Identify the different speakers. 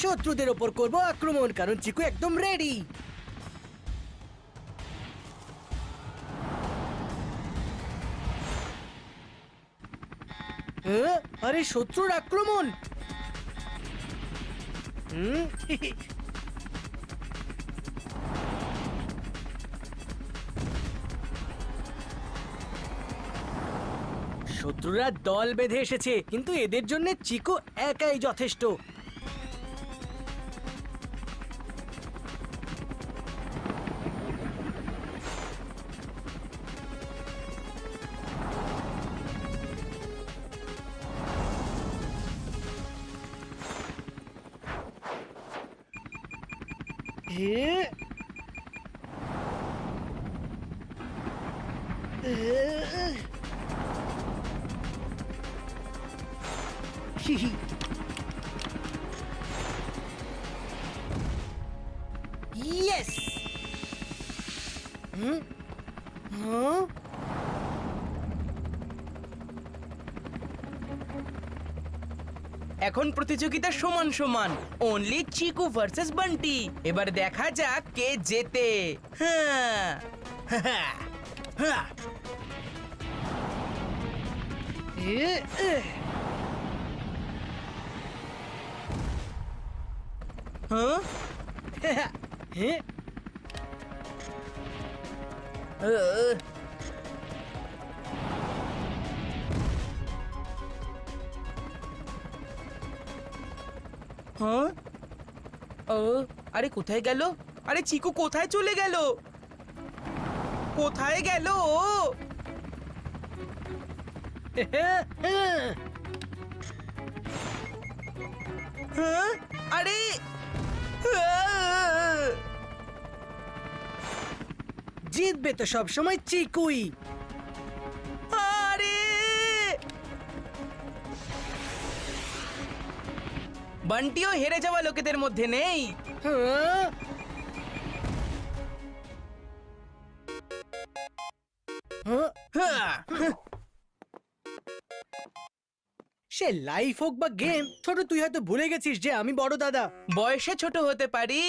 Speaker 1: শত্রুদের ওপর করব আক্রমণ, কারণ চিকু একদম রেডি। আরে শত্রুর আক্রমণ! শত্রুরা দল বেঁধে এসেছে, কিন্তু এদের জন্য চিকু একাই যথেষ্ট। Yes!
Speaker 2: এখন প্রতিযোগিতা সমান সমান, অনলি চিকু ভার্সেস বান্টি। এবার দেখা যাক কে জেতে। হ্যাঁ হ্যাঁ, আরে কোথায় গেল? আরে চিকু কোথায় চলে গেল? কোথায় গেল ও? হ্যাঁ, আরে
Speaker 1: জিতবে তো সব সময় চিকুই।
Speaker 2: আরে বান্টিও হেরে যাওয়া লোকেদের মধ্যে নেই।
Speaker 1: সে লাইফ হোক বা গেম, ছোট তুই হয়তো ভুলে গেছিস যে আমি বড় দাদা।
Speaker 2: বয়সে ছোট হতে পারি,